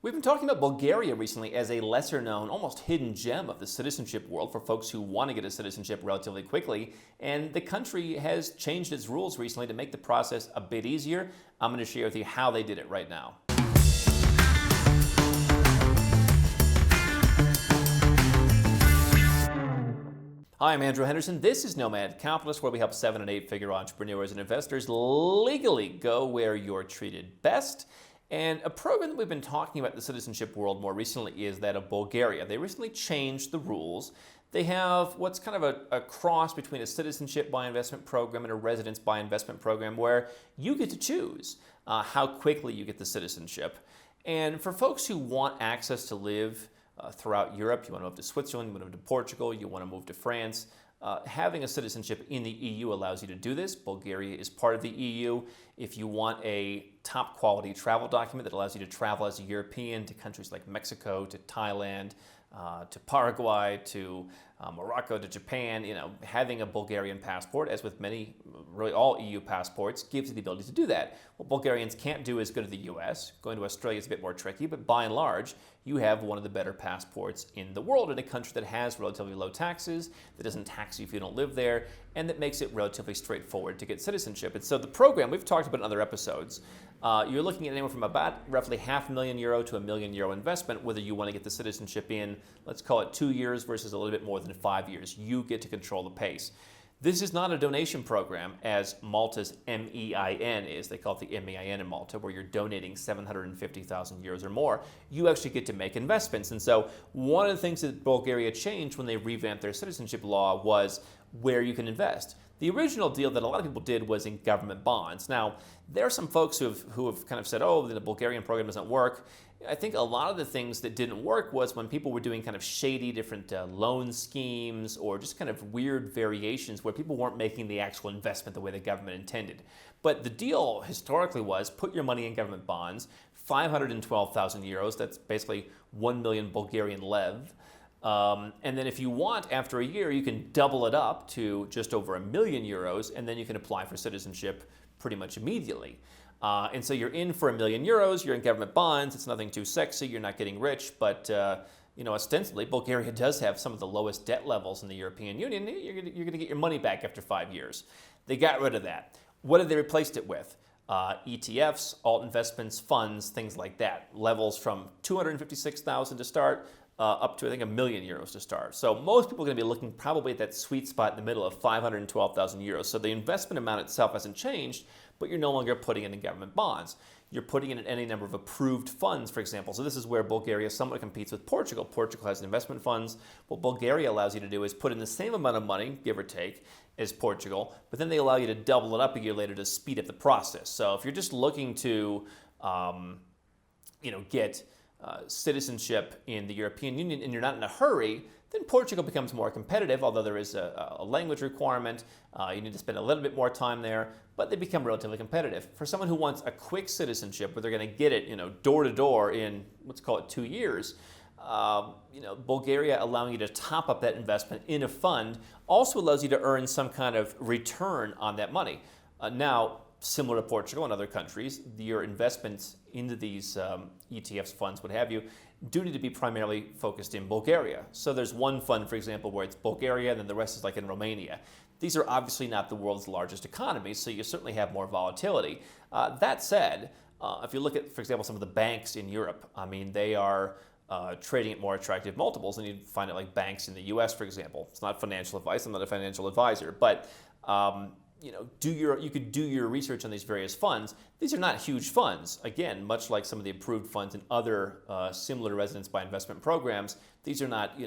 We've been talking about Bulgaria recently as a lesser known, almost hidden gem of the citizenship world for folks who want to get a citizenship relatively quickly. And the country has changed its rules recently to make the process a bit easier. I'm going to share with you how they did it right now. Hi, I'm Andrew Henderson. This is Nomad Capitalist, where we help 7- and 8-figure entrepreneurs and investors legally go where you're treated best. And a program that we've been talking about in the citizenship world more recently is that of Bulgaria. They recently changed the rules. They have what's kind of a cross between a citizenship by investment program and a residence by investment program, where you get to choose how quickly you get the citizenship. And for folks who want access to live throughout Europe, you want to move to Switzerland, you want to move to Portugal, you want to move to France, having a citizenship in the EU allows you to do this. Bulgaria is part of the EU. If you want a top quality travel document that allows you to travel as a European to countries like Mexico, to Thailand, to Paraguay, to Morocco, to Japan, having a Bulgarian passport, as with really all EU passports, gives you the ability to do that. What Bulgarians can't do is go to the US. Going to Australia is a bit more tricky, but by and large, you have one of the better passports in the world in a country that has relatively low taxes, that doesn't tax you if you don't live there, and that makes it relatively straightforward to get citizenship. And so the program, we've talked about in other episodes, you're looking at anywhere from about roughly €500,000 to €1 million investment, whether you want to get the citizenship in, let's call it 2 years versus a little bit more than 5 years. You get to control the pace. This is not a donation program, as Malta's MEIN is. They call it the MEIN in Malta, where you're donating €750,000 or more. You actually get to make investments. And so one of the things that Bulgaria changed when they revamped their citizenship law was where you can invest. The original deal that a lot of people did was in government bonds. Now, there are some folks who have kind of said, oh, the Bulgarian program doesn't work. I think a lot of the things that didn't work was when people were doing kind of shady different loan schemes or just kind of weird variations where people weren't making the actual investment the way the government intended. But the deal historically was put your money in government bonds, €512,000, that's basically 1 million Bulgarian lev. And then if you want, after a year, you can double it up to just over €1 million, and then you can apply for citizenship pretty much immediately. And so you're in for €1 million, you're in government bonds, it's nothing too sexy, you're not getting rich, but ostensibly Bulgaria does have some of the lowest debt levels in the European Union. You're going to get your money back after 5 years. They got rid of that. What have they replaced it with? ETFs, alt investments, funds, things like that. Levels from 256,000 to start, up to, I think, €1 million to start. So most people are going to be looking probably at that sweet spot in the middle of €512,000. So the investment amount itself hasn't changed, but you're no longer putting it in government bonds. You're putting it in any number of approved funds, for example. So this is where Bulgaria somewhat competes with Portugal. Portugal has investment funds. What Bulgaria allows you to do is put in the same amount of money, give or take, as Portugal, but then they allow you to double it up a year later to speed up the process. So if you're just looking to, get citizenship in the European Union and you're not in a hurry, then Portugal becomes more competitive, although there is a language requirement. You need to spend a little bit more time there, but they become relatively competitive. For someone who wants a quick citizenship where they're going to get it, door to door in, let's call it 2 years, Bulgaria allowing you to top up that investment in a fund also allows you to earn some kind of return on that money. Now, similar to Portugal and other countries, your investments into these ETFs, funds, what have you, do need to be primarily focused in Bulgaria. So there's one fund, for example, where it's Bulgaria, and then the rest is like in Romania. These are obviously not the world's largest economies, so you certainly have more volatility. That said, if you look at, for example, some of the banks in Europe, they are trading at more attractive multiples, and you find it like banks in the US, for example. It's not financial advice, I'm not a financial advisor, but you could do your research on these various funds. These are not huge funds. Again, much like some of the approved funds in other similar residence by investment programs, these are not,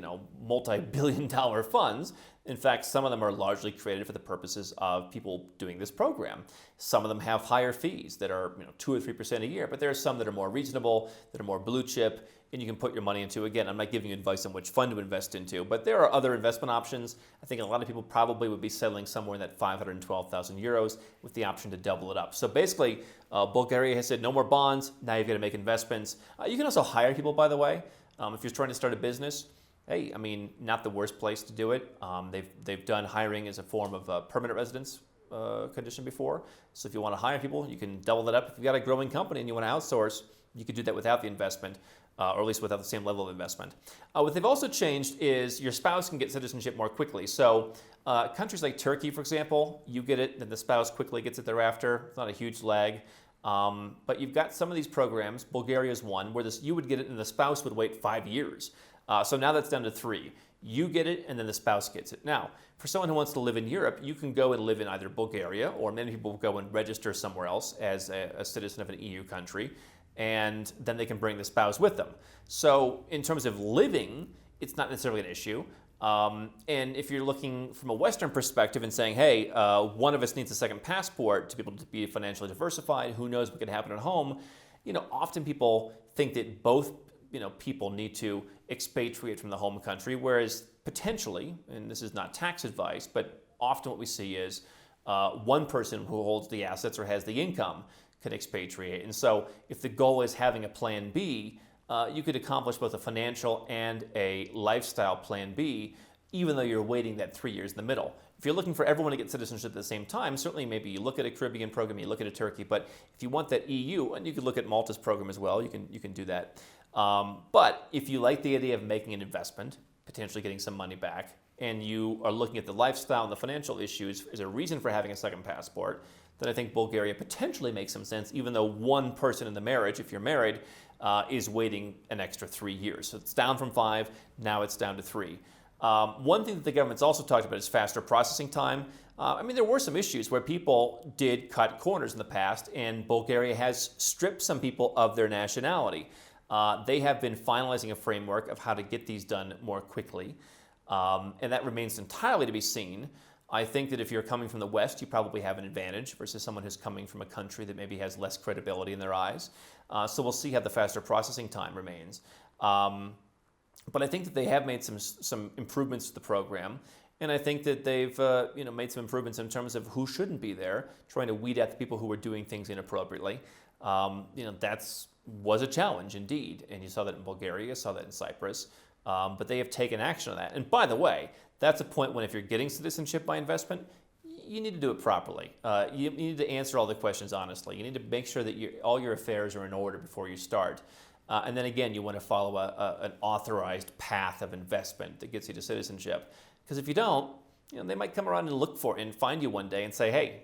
multi-billion-dollar funds. In fact, some of them are largely created for the purposes of people doing this program. Some of them have higher fees that are 2 or 3% a year, but there are some that are more reasonable, that are more blue chip, and you can put your money into. Again, I'm not giving you advice on which fund to invest into, but there are other investment options. I think a lot of people probably would be settling somewhere in that €512,000 with the option to double it up. So basically, Bulgaria has said no more bonds. Now you've got to make investments. You can also hire people, by the way. If you're trying to start a business, hey, not the worst place to do it. They've done hiring as a form of permanent residence condition before. So if you want to hire people, you can double that up. If you've got a growing company and you want to outsource, you could do that without the investment. or at least without the same level of investment. What they've also changed is your spouse can get citizenship more quickly. So countries like Turkey, for example, you get it, then the spouse quickly gets it thereafter. It's not a huge lag. But you've got some of these programs, Bulgaria is one, where you would get it and the spouse would wait 5 years. So now that's down to 3. You get it and then the spouse gets it. Now, for someone who wants to live in Europe, you can go and live in either Bulgaria, or many people go and register somewhere else as a citizen of an EU country, and then they can bring the spouse with them. So in terms of living, it's not necessarily an issue. And if you're looking from a Western perspective and saying, hey, one of us needs a second passport to be able to be financially diversified, who knows what could happen at home, often people think that both people need to expatriate from the home country, whereas potentially, and this is not tax advice, but often what we see is one person who holds the assets or has the income can expatriate. And so if the goal is having a plan B, you could accomplish both a financial and a lifestyle plan B, even though you're waiting that 3 years in the middle. If you're looking for everyone to get citizenship at the same time, certainly maybe you look at a Caribbean program, you look at a Turkey, but if you want that EU, and you could look at Malta's program as well, you can do that. But if you like the idea of making an investment, potentially getting some money back, and you are looking at the lifestyle and the financial issues as a reason for having a second passport, then I think Bulgaria potentially makes some sense, even though one person in the marriage, if you're married, is waiting an extra 3 years. So it's down from 5, now it's down to 3. One thing that the government's also talked about is faster processing time. There were some issues where people did cut corners in the past, and Bulgaria has stripped some people of their nationality. They have been finalizing a framework of how to get these done more quickly, and that remains entirely to be seen. I think that if you're coming from the West, you probably have an advantage versus someone who's coming from a country that maybe has less credibility in their eyes. So we'll see how the faster processing time remains. But I think that they have made some improvements to the program, and I think that they've made some improvements in terms of who shouldn't be there, trying to weed out the people who are doing things inappropriately. That's was a challenge indeed, and you saw that in Bulgaria, you saw that in Cyprus. But they have taken action on that. And by the way, that's a point when if you're getting citizenship by investment, you need to do it properly. You need to answer all the questions honestly. You need to make sure that all your affairs are in order before you start. And then again, you want to follow an authorized path of investment that gets you to citizenship. Because if you don't, they might come around and look for it and find you one day and say, hey,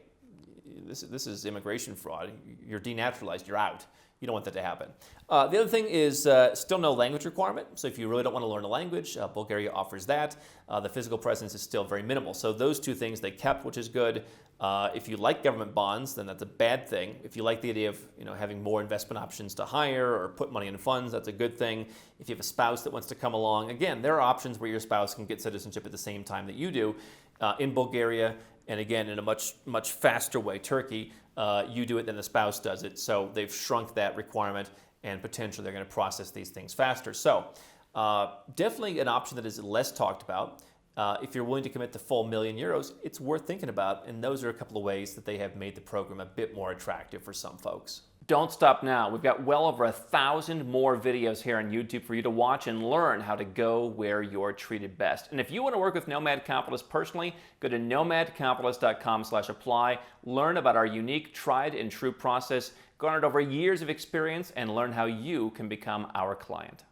this is immigration fraud. You're denaturalized. You're out. You don't want that to happen. The other thing is still no language requirement. So if you really don't want to learn a language, Bulgaria offers that. The physical presence is still very minimal. So those two things they kept, which is good. If you like government bonds, then that's a bad thing. If you like the idea of having more investment options to hire or put money in funds, that's a good thing. If you have a spouse that wants to come along, again, there are options where your spouse can get citizenship at the same time that you do. In Bulgaria, and again, in a much faster way, Turkey, you do it, then the spouse does it. So they've shrunk that requirement, and potentially they're going to process these things faster. So definitely an option that is less talked about. If you're willing to commit the full €1 million, it's worth thinking about. And those are a couple of ways that they have made the program a bit more attractive for some folks. Don't stop now. We've got well over 1,000 more videos here on YouTube for you to watch and learn how to go where you're treated best. And if you want to work with Nomad Capitalists personally, go to nomadcapitalist.com/apply, learn about our unique, tried and true process, garnered over years of experience, and learn how you can become our client.